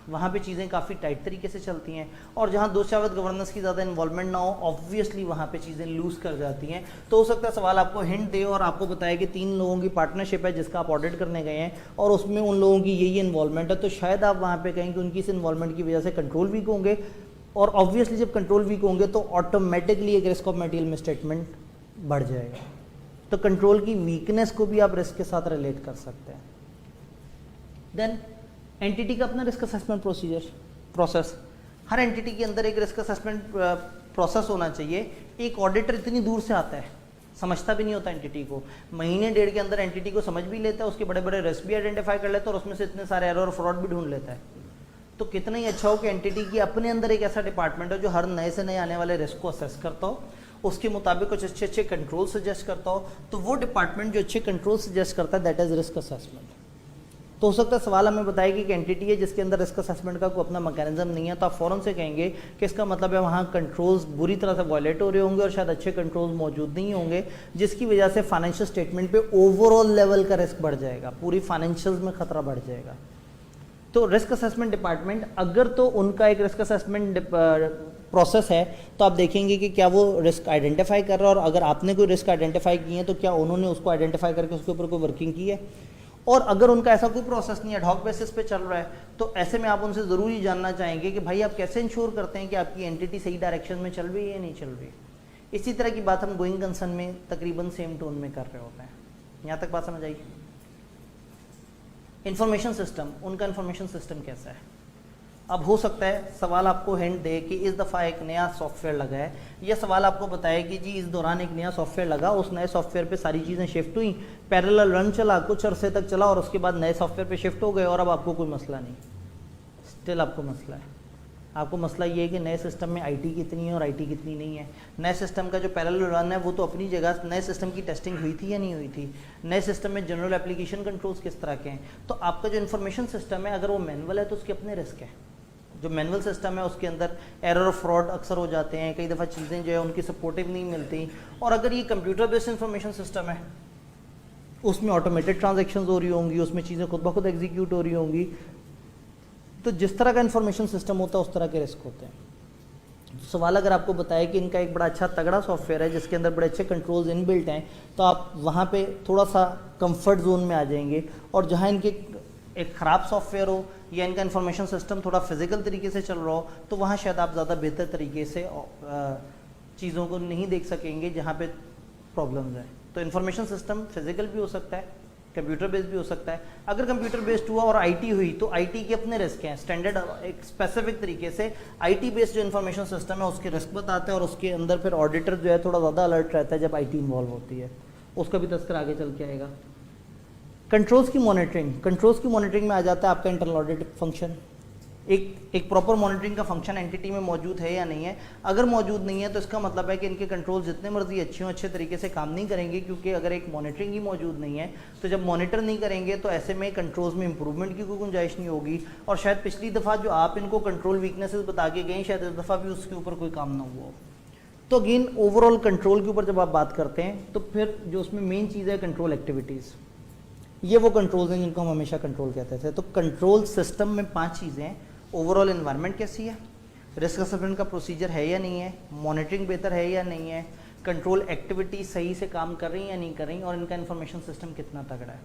वहाँ पे चीज़ें काफ़ी टाइट तरीके से चलती हैं, और जहाँ दो शावत गवर्नेंस की ज़्यादा इन्वॉल्वमेंट ना हो ऑब्वियसली वहाँ पे चीज़ें लूज़ कर जाती हैं। तो हो सकता है सवाल आपको हिंट दे और आपको बताया कि 3 लोगों की पार्टनरशिप है जिसका आप ऑडिट करने गए हैं और उसमें उन लोगों की यही इन्वॉल्वमेंट है, तो शायद आप वहाँ पर कहें कि उनकी इस इन्वॉल्वमेंट की वजह से कंट्रोल वीक होंगे, और ऑब्वियसली जब कंट्रोल वीक होंगे तो ऑटोमेटिकली एक रिस्क ऑफ मटेरियल मिसस्टेटमेंट बढ़ जाएगा। तो कंट्रोल की वीकनेस को भी आप रिस्क के साथ रिलेट कर सकते हैं। देन एंटिटी का अपना रिस्क असेसमेंट प्रोसेस, हर एंटिटी के अंदर एक रिस्क असेसमेंट प्रोसेस होना चाहिए। एक ऑडिटर इतनी दूर से आता है, समझता भी नहीं होता एंटिटी को, महीने डेढ़ के अंदर एंटिटी को समझ भी लेता है, उसके बड़े बड़े रिस्क भी आइडेंटिफाई कर लेता है और उसमें से इतने सारे एरर और फ्रॉड भी ढूंढ लेता है। तो कितना ही अच्छा हो कि एंटिटी की अपने अंदर एक ऐसा डिपार्टमेंट हो जो हर नए से नए आने वाले रिस्क को असेस करता हो, उसके मुताबिक कुछ अच्छे अच्छे कंट्रोल सजेस्ट करता हो। तो वो डिपार्टमेंट जो अच्छे कंट्रोल सजेस्ट करता है दैट इज रिस्क असेसमेंट। तो हो सकता है सवाल हमें बताएगी कि एंटिटी है जिसके अंदर रिस्क असेसमेंट का कोई अपना मैकेनिज्म नहीं है, तो आप फ़ौरन से कहेंगे कि इसका मतलब है वहाँ कंट्रोल्स बुरी तरह से वायलेट हो रहे होंगे और शायद अच्छे कंट्रोल्स मौजूद नहीं होंगे, जिसकी वजह से फाइनेंशियल स्टेटमेंट पे ओवरऑल लेवल का रिस्क बढ़ जाएगा, पूरी फाइनेंशियल्स में खतरा बढ़ जाएगा। तो रिस्क असेसमेंट डिपार्टमेंट अगर तो उनका एक रिस्क असेसमेंट प्रोसेस है तो आप देखेंगे कि क्या वो रिस्क आइडेंटिफाई कर रहा है, और अगर आपने कोई रिस्क आइडेंटिफाई किए हैं तो क्या उन्होंने उसको आइडेंटिफाई करके उसके ऊपर कोई वर्किंग की है। और अगर उनका ऐसा कोई प्रोसेस नहीं है, एडहॉक बेसिस पे चल रहा है, तो ऐसे में आप उनसे ज़रूर ही जानना चाहेंगे कि भाई आप कैसे इंश्योर करते हैं कि आपकी एंटिटी सही डायरेक्शन में चल रही है या नहीं चल रही। इसी तरह की बात हम गोइंग कंसर्न में तकरीबन सेम टोन में कर रहे होते हैं। यहाँ तक बात समझ आई। इंफॉर्मेशन सिस्टम, उनका इंफॉर्मेशन सिस्टम कैसा है। अब हो सकता है सवाल आपको हिंट दे कि इस दफ़ा एक नया सॉफ्टवेयर लगा है, यह सवाल आपको बताए कि जी इस दौरान एक नया सॉफ्टवेयर लगा, उस नए सॉफ्टवेयर पे सारी चीज़ें शिफ्ट हुई, पैरेलल रन चला, कुछ अरसे तक चला और उसके बाद नए सॉफ्टवेयर पे शिफ्ट हो गए और अब आपको कोई मसला नहीं। स्टिल आपको मसला है। आपको मसला ये है कि नए सिस्टम में आईटी कितनी है और आईटी कितनी नहीं है। नए सिस्टम का जो पैरेलल रन है वो तो अपनी जगह, नए सिस्टम की टेस्टिंग हुई थी या नहीं हुई थी, नए सिस्टम में जनरल एप्लीकेशन कंट्रोल्स किस तरह के हैं। तो आपका जो इन्फॉर्मेशन सिस्टम है अगर वो मैनुअल है तो उसके अपने रिस्क है। जो मैनुअल सिस्टम है उसके अंदर एरर और फ्रॉड अक्सर हो जाते हैं, कई दफ़ा चीज़ें जो है उनकी सपोर्टिव नहीं मिलती। और अगर ये कंप्यूटर बेस्ड इंफॉर्मेशन सिस्टम है उसमें ऑटोमेटेड ट्रांजेक्शन्स हो रही होंगी, उसमें चीज़ें खुद ब खुद एग्जीक्यूट हो रही होंगी। तो जिस तरह का इंफॉर्मेशन सिस्टम होता है उस तरह के रिस्क होते हैं। सवाल अगर आपको बताए कि इनका एक बड़ा अच्छा तगड़ा सॉफ्टवेयर है जिसके अंदर बड़े अच्छे कंट्रोल्स इनबिल्ट हैं, तो आप वहाँ पे थोड़ा सा कंफर्ट जोन में आ जाएंगे। और जहाँ इनके एक ख़राब सॉफ्टवेयर हो या इनका इंफॉर्मेशन सिस्टम थोड़ा फिजिकल तरीके से चल रहा हो तो वहाँ शायद आप ज़्यादा बेहतर तरीके से चीज़ों को नहीं देख सकेंगे जहाँ पे प्रॉब्लम्स हैं। तो इंफॉर्मेशन सिस्टम फिजिकल भी हो सकता है, कंप्यूटर बेस्ड भी हो सकता है। अगर कंप्यूटर बेस्ड हुआ और आईटी हुई तो आईटी के अपने रिस्क हैं। स्टैंडर्ड एक स्पेसिफिक तरीके से आईटी बेस्ड जो इंफॉर्मेशन सिस्टम है उसके रिस्क बताते हैं और उसके अंदर फिर ऑडिटर जो है थोड़ा ज़्यादा अलर्ट रहता है जब आईटी इन्वॉल्व होती है। उसका भी तस्करा आगे चल के आएगा। कंट्रोल्स की मॉनिटरिंग में आ जाता है आपका इंटरनल ऑडिट फंक्शन। एक प्रॉपर मॉनिटरिंग का फंक्शन एंटिटी में मौजूद है या नहीं है। अगर मौजूद नहीं है तो इसका मतलब है कि इनके कंट्रोल जितने मर्जी अच्छे हों अच्छे तरीके से काम नहीं करेंगे, क्योंकि अगर एक मॉनिटरिंग ही मौजूद नहीं है तो जब मॉनिटर नहीं करेंगे तो ऐसे में कंट्रोल्स में इंप्रूवमेंट की कोई गुंजाइश नहीं होगी। और शायद पिछली दफ़ा जो आप इनको कंट्रोल वीकनेसेस बता के गए शायद इस दफ़ा भी उसके ऊपर कोई काम ना हुआ हो। तो अगेन ओवरऑल कंट्रोल के ऊपर जब आप बात करते हैं तो फिर जो उसमें मेन चीज़ है कंट्रोल एक्टिविटीज़, ये वो कंट्रोल्स हैं जिनको हम हमेशा कंट्रोल कहते थे। तो कंट्रोल सिस्टम में 5 चीज़ें हैं। ओवरऑल एनवायरनमेंट कैसी है, रिस्क असेसमेंट का प्रोसीजर है या नहीं है, मॉनिटरिंग बेहतर है या नहीं है, कंट्रोल एक्टिविटी सही से काम कर रही हैं या नहीं कर रही, और इनका इन्फॉर्मेशन सिस्टम कितना तगड़ा है।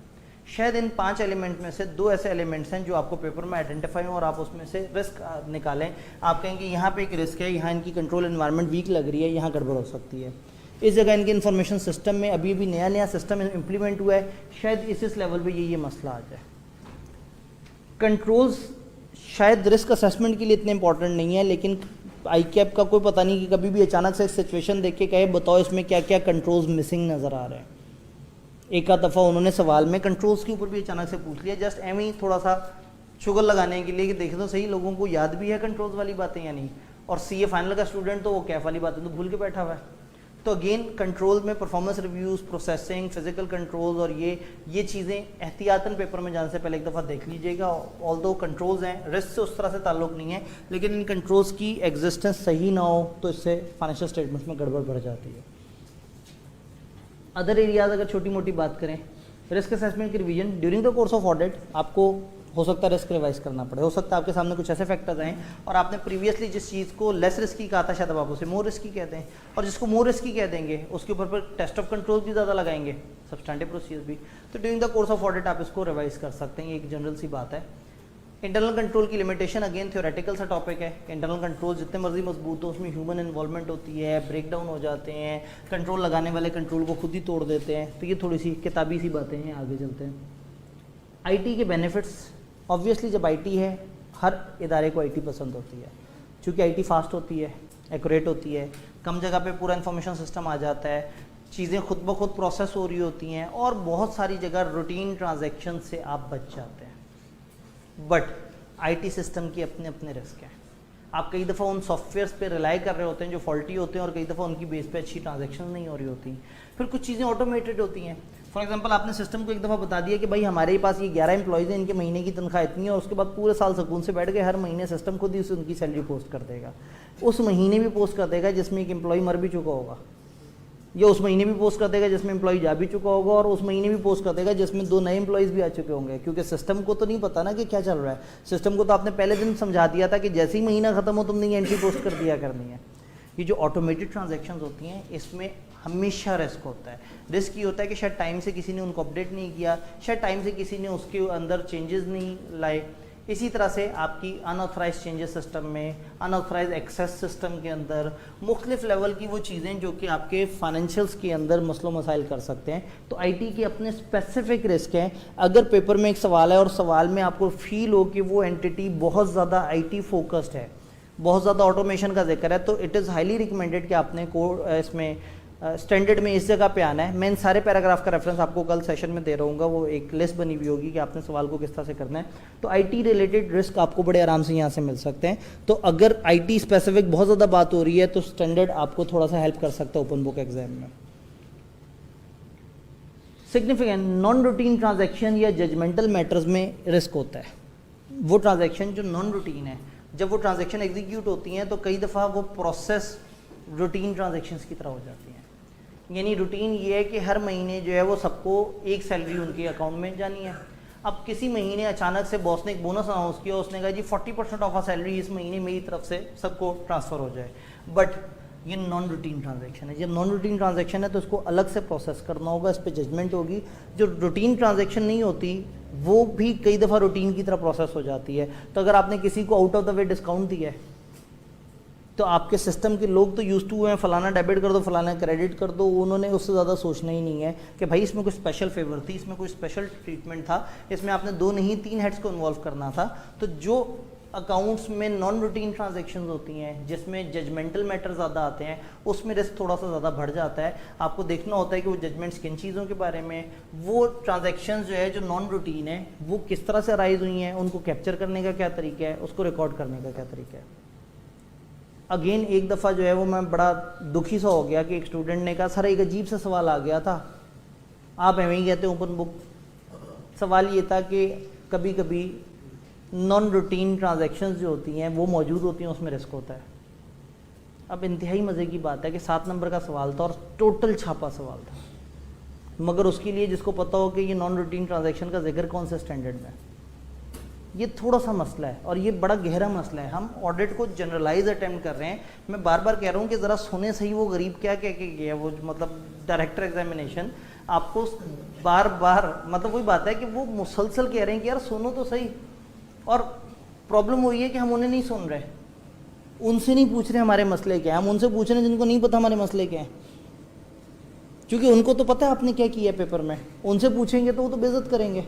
शायद इन 5 एलिमेंट में से 2 ऐसे एलिमेंट्स हैं जो आपको पेपर में आइडेंटिफाई हो और आप उसमें से रिस्क निकालें। आप कहेंगे यहाँ पे एक रिस्क है, यहाँ इनकी कंट्रोल एनवायरनमेंट वीक लग रही है, यहाँ गड़बड़ हो सकती है। इस जगह इनके इन्फॉर्मेशन सिस्टम में अभी भी नया सिस्टम इम्प्लीमेंट हुआ है, शायद इस लेवल पे ये मसला आ जाए। कंट्रोल्स शायद रिस्क असेसमेंट के लिए इतने इंपॉर्टेंट नहीं है, लेकिन आई कैप का कोई पता नहीं कि कभी भी अचानक से सिचुएशन देख के कहे बताओ इसमें क्या क्या कंट्रोल्स मिसिंग नज़र आ रहे हैं। एक आध दफ़ा उन्होंने सवाल में कंट्रोल्स के ऊपर भी अचानक से पूछ लिया, जस्ट एवं ही थोड़ा सा शुगर लगाने के लिए कि देखें तो सही लोगों को याद भी है कंट्रोल्स वाली बातें या नहीं। और सीए फाइनल का स्टूडेंट तो वो कैफ वाली बातें तो भूल के बैठा हुआ है। तो अगेन कंट्रोल में performance reviews, processing, physical controls और ये चीज़ें एहतियातन पेपर में जाने से पहले एक दफ़ा देख लीजिएगा। ऑल्दो कंट्रोल्स हैं, रिस्क से उस तरह से ताल्लुक़ नहीं है, लेकिन इन कंट्रोल्स की एग्जिस्टेंस सही ना हो तो इससे फाइनेंशियल स्टेटमेंट्स में गड़बड़ बढ़ जाती है। अदर एरियाज अगर छोटी मोटी बात करें, रिस्क असेसमेंट की revision during the course of audit आपको हो सकता है रिस्क रिवाइज करना पड़े, हो सकता है आपके सामने कुछ ऐसे फैक्टर्स आए और आपने प्रीवियसली जिस चीज़ को लेस रिस्की कहा था शायद अब आप उसे मोर रिस्की कहते हैं, और जिसको मोर रिस्की कह देंगे उसके ऊपर पर टेस्ट ऑफ कंट्रोल भी ज़्यादा लगाएंगे, सब्सटैंटिव प्रोसीजर भी। तो during the course of audit आप इसको रिवाइज कर सकते हैं, ये एक जनरल सी बात है। इंटरनल कंट्रोल की लिमिटेशन अगेन थ्योरेटिकल सा टॉपिक है। इंटरनल कंट्रोल जितने मर्जी मजबूत हो उसमें ह्यूमन इन्वॉल्वमेंट होती है, ब्रेक डाउन हो जाते हैं, कंट्रोल लगाने वाले कंट्रोल को खुद ही तोड़ देते हैं। तो ये थोड़ी सी किताबी सी बातें हैं, आगे चलते हैं। आईटी के बेनिफिट्स, ऑब्वियसली जब आईटी है हर इदारे को आईटी पसंद होती है, क्योंकि आईटी फास्ट होती है, एक्यूरेट होती है, कम जगह पे पूरा इन्फॉर्मेशन सिस्टम आ जाता है, चीज़ें खुद ब खुद प्रोसेस हो रही होती हैं और बहुत सारी जगह रूटीन ट्रांजैक्शन से आप बच जाते हैं। बट आईटी सिस्टम की अपने अपने रिस्क हैं। आप कई दफ़ा उन सॉफ्टवेयर्स पे रिलाई कर रहे होते हैं जो फॉल्टी होते हैं और कई दफ़ा उनकी बेस पे अच्छी ट्रांजैक्शन नहीं हो रही होती। फिर कुछ चीज़ें ऑटोमेटेड होती हैं। फॉर एग्जांपल आपने सिस्टम को एक दफ़ा बता दिया कि भाई हमारे पास ये 11 एम्प्लॉयज़ हैं, इनके महीने की तनख्वाह इतनी है, और उसके बाद पूरे साल सुकून से बैठ गए, हर महीने सिस्टम खुद ही उसे उनकी सैलरी पोस्ट कर देगा। उस महीने भी पोस्ट कर देगा जिसमें एक एम्प्लॉय मर भी चुका होगा, या उस महीने भी पोस्ट कर देगा जिसमें एम्प्लॉय जा भी चुका होगा, और उस महीने भी पोस्ट कर देगा जिसमें 2 नए एम्प्लॉयज़ भी आ चुके होंगे, क्योंकि सिस्टम को तो नहीं पता ना कि क्या चल रहा है। सिस्टम को तो आपने पहले दिन समझा दिया था कि जैसे ही महीना ख़त्म हो तुमने ये एंट्री पोस्ट कर दिया करनी है। ये जो ऑटोमेटेड ट्रांजैक्शन होती हैं इसमें हमेशा रिस्क होता है। रिस्क ये होता है कि शायद टाइम से किसी ने उनको अपडेट नहीं किया, शायद टाइम से किसी ने उसके अंदर चेंजेस नहीं लाए। इसी तरह से आपकी अनऑथराइज चेंजेस सिस्टम में, अनऑथराइज एक्सेस सिस्टम के अंदर मुख्तलिफ लेवल की वो चीज़ें जो कि आपके फाइनेंशियल्स के अंदर मसलो मसाइल कर सकते हैं। तो आईटी के अपने स्पेसिफिक रिस्क हैं। अगर पेपर में एक सवाल है और सवाल में आपको फील हो कि वो एंटिटी बहुत ज़्यादा आईटी फोकस्ड है, बहुत ज़्यादा ऑटोमेशन का जिक्र है, तो इट इज़ हाईली रिकमेंडेड कि आपने इसमें स्टैंडर्ड में इस जगह पे आना है। मैं इन सारे पैराग्राफ का रेफरेंस आपको कल सेशन में दे रहूँगा, वो एक लिस्ट बनी हुई होगी कि आपने सवाल को किस तरह से करना है। तो आईटी रिलेटेड रिस्क आपको बड़े आराम से यहाँ से मिल सकते हैं। तो अगर आईटी स्पेसिफिक बहुत ज़्यादा बात हो रही है तो स्टैंडर्ड आपको थोड़ा सा हेल्प कर सकता है ओपन बुक एग्जाम में। सिग्निफिकेंट नॉन रूटीन ट्रांजैक्शन या जजमेंटल मैटर्स में रिस्क होता है। वो ट्रांजैक्शन जो नॉन रूटीन है, जब वो ट्रांजैक्शन एग्जीक्यूट होती हैं तो कई दफ़ा वो प्रोसेस रूटीन ट्रांजैक्शंस की तरह हो जाती हैं। यानी रूटीन ये है कि हर महीने जो है वो सबको एक सैलरी उनके अकाउंट में जानी है। अब किसी महीने अचानक से बॉस ने एक बोनस अनाउंस किया, उसने कहा जी 40% ऑफ आ सैलरी इस महीने मेरी तरफ से सबको ट्रांसफ़र हो जाए। बट ये नॉन रूटीन ट्रांजैक्शन है। जब नॉन रूटीन ट्रांजैक्शन है तो इसको अलग से प्रोसेस करना होगा, इस पर जजमेंट होगी। जो रूटीन ट्रांजैक्शन नहीं होती वो भी कई दफ़ा रूटीन की तरह प्रोसेस हो जाती है। तो अगर आपने किसी को out of the way discount दिया है तो आपके सिस्टम के लोग तो यूज टू हुए हैं, फलाना डेबिट कर दो, फलाना क्रेडिट कर दो, उन्होंने उससे ज़्यादा सोचना ही नहीं है कि भाई इसमें कोई स्पेशल फेवर थी, इसमें कोई स्पेशल ट्रीटमेंट था, इसमें आपने 2 नहीं 3 हेड्स को इन्वॉल्व करना था। तो जो अकाउंट्स में नॉन रूटीन ट्रांजैक्शंस होती हैं जिसमें जजमेंटल मैटर ज़्यादा आते हैं उसमें रिस्क थोड़ा सा ज़्यादा बढ़ जाता है। आपको देखना होता है कि वो जजमेंट्स किन चीज़ों के बारे में, वो ट्रांजैक्शंस जो है जो नॉन रूटीन है वो किस तरह से अराइज हुई हैं, उनको कैप्चर करने का क्या तरीका है, उसको रिकॉर्ड करने का क्या तरीका है। अगेन एक दफ़ा जो है वो मैं बड़ा दुखी सा हो गया कि एक स्टूडेंट ने कहा सर एक अजीब सा सवाल आ गया था, आप एवं ही कहते हैं ओपन बुक। सवाल ये था कि कभी कभी नॉन रूटीन ट्रांजैक्शंस जो होती हैं वो मौजूद होती हैं, उसमें रिस्क होता है। अब इंतहाई मज़े की बात है कि 7 नंबर का सवाल था और टोटल छापा सवाल था, मगर उसके लिए जिसको पता हो कि ये नॉन रूटीन ट्रांजैक्शन का जिक्र कौन से स्टैंडर्ड में, ये थोड़ा सा मसला है और ये बड़ा गहरा मसला है। हम ऑडिट को जनरलाइज अटेम्प्ट कर रहे हैं। मैं बार बार कह रहा हूँ कि ज़रा सुने सही वो गरीब क्या कह के गया, वो मतलब डायरेक्टर एग्जामिनेशन आपको बार बार मतलब वही बात है कि वो मुसलसल कह रहे हैं कि यार सुनो तो सही, और प्रॉब्लम वही है कि हम उन्हें नहीं सुन रहे, उनसे नहीं पूछ रहे हमारे मसले क्या हैं, हम उनसे पूछ रहे हैं जिनको नहीं पता हमारे मसले क्या हैं, क्योंकि उनको तो पता है आपने क्या किया पेपर में। उनसे पूछेंगे तो वो तो बेइज्जत करेंगे।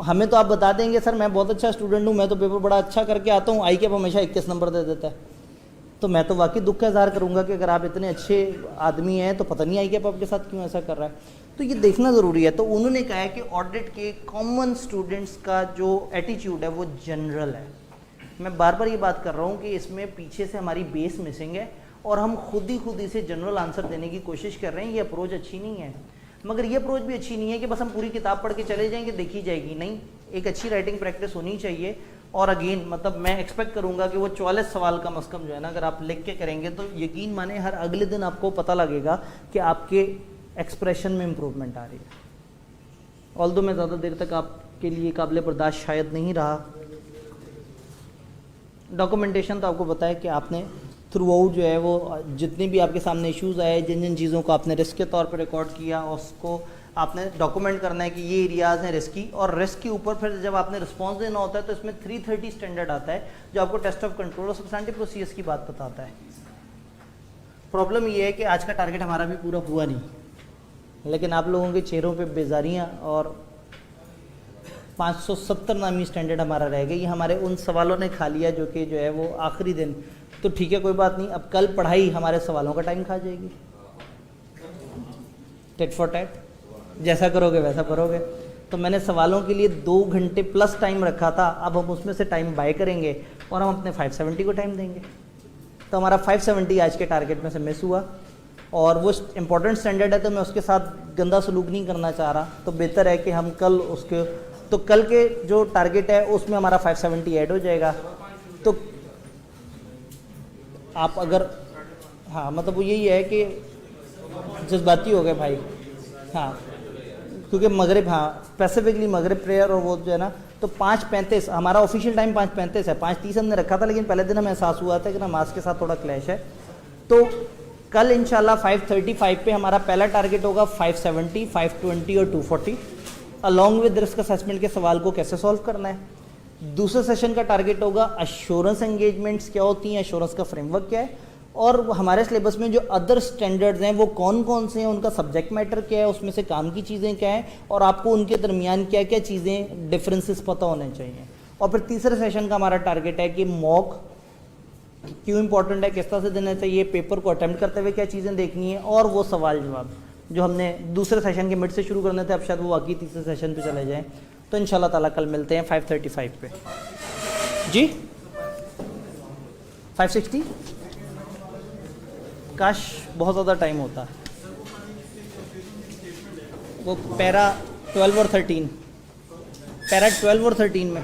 हमें तो आप बता देंगे सर मैं बहुत अच्छा स्टूडेंट हूँ, मैं तो पेपर बड़ा अच्छा करके आता हूँ, आई कैप हमेशा 21 नंबर दे देता है। तो मैं तो वाकई दुख का इजहार करूंगा कि अगर आप इतने अच्छे आदमी हैं तो पता नहीं आई कि आप आपके साथ क्यों ऐसा कर रहा है। तो ये देखना ज़रूरी है। तो उन्होंने कहा है कि ऑडिट के कॉमन स्टूडेंट्स का जो एटीट्यूड है वो जनरल है। मैं बार बार ये बात कर रहा हूँ कि इसमें पीछे से हमारी बेस मिसिंग है और हम खुद ही से जनरल आंसर देने की कोशिश कर रहे हैं। ये अप्रोच अच्छी नहीं है, मगर ये अप्रोच भी अच्छी नहीं है कि बस हम पूरी किताब पढ़ के चले जाएंगे, देखी जाएगी। नहीं, एक अच्छी राइटिंग प्रैक्टिस होनी चाहिए। और अगेन मतलब मैं एक्सपेक्ट करूंगा कि वो 44 सवाल कम अज़ कम जो है ना, अगर आप लिख के करेंगे तो यकीन माने हर अगले दिन आपको पता लगेगा कि आपके एक्सप्रेशन में इम्प्रूवमेंट आ रही है। ऑल्दो मैं ज़्यादा देर तक आपके लिए काबिल बर्दाश्त शायद नहीं रहा। डॉक्यूमेंटेशन तो आपको पता है कि आपने थ्रू आउट जो है वो जितने भी आपके सामने इश्यूज़ आए, जिन जिन चीज़ों को आपने रिस्क के तौर पर रिकॉर्ड किया, उसको आपने डॉक्यूमेंट करना है कि ये एरियाज़ हैं रिस्की। और रिस्क के ऊपर फिर जब आपने रिस्पॉन्स देना होता है तो इसमें 330 स्टैंडर्ड आता है जो आपको टेस्ट ऑफ कंट्रोल और सब्सटेंटिव प्रोसीजर्स की बात बताता है। प्रॉब्लम ये है कि आज का टारगेट हमारा भी पूरा हुआ नहीं, लेकिन आप लोगों के चेहरों पे बेजारियाँ और 570 नामी स्टैंडर्ड हमारा रह गया। ये हमारे उन सवालों ने खा लिया जो कि जो है वो आखिरी दिन। तो ठीक है, कोई बात नहीं, अब कल पढ़ाई हमारे सवालों का टाइम खा जाएगी। टेट फॉर टैट, जैसा करोगे वैसा करोगे। तो मैंने सवालों के लिए 2 घंटे प्लस टाइम रखा था, अब हम उसमें से टाइम बाय करेंगे और हम अपने 570 को टाइम देंगे। तो हमारा 570 आज के टारगेट में से मिस हुआ और वो इम्पोर्टेंट स्टैंडर्ड है, तो मैं उसके साथ गंदा सलूक नहीं करना चाह रहा। तो बेहतर है कि हम कल उसके, तो कल के जो टारगेट है उसमें हमारा 570 ऐड हो जाएगा। तो आप अगर, हाँ मतलब वो यही है कि जज्बाती हो गए भाई, हाँ क्योंकि मगरिब, हाँ स्पेसिफिकली मगरिब प्रेयर और वो जो है ना, तो 5:35 हमारा ऑफिशियल टाइम 5:35 है। 5:30 हमने रखा था, लेकिन पहले दिन हमें एहसास हुआ था कि नमाज के साथ थोड़ा क्लैश है। तो कल इंशाल्लाह 5:35 पे हमारा पहला टारगेट होगा 570, 520 और 240 अलॉन्ग विद रिस्क असेसमेंट के सवाल को कैसे सॉल्व करना है। दूसरे सेशन का टारगेट होगा अश्योरेंस एंगेजमेंट्स क्या होती हैं, अश्योरेंस का फ्रेमवर्क क्या है, और हमारे सिलेबस में जो अदर स्टैंडर्ड्स हैं वो कौन कौन से हैं, उनका सब्जेक्ट मैटर क्या है, उसमें से काम की चीज़ें क्या हैं और आपको उनके दरमियान क्या क्या चीज़ें डिफरेंसेस पता होने चाहिए। और फिर तीसरे सेशन का हमारा टारगेट है कि मॉक क्यों इंपॉर्टेंट है, किस तरह से देना चाहिए, पेपर को अटेम्प्ट करते हुए क्या चीज़ें देखनी है, और वो सवाल जवाब जो हमने दूसरे सेशन के मिड से शुरू करने थे, अब शायद वो वाकई तीसरे सेशन पे चले जाएँ। तो इंशाल्लाह ताला कल मिलते हैं 5:35 पे। जी 560 काश बहुत ज़्यादा टाइम होता। वो पैरा 12 और 13, पैरा 12 और 13 में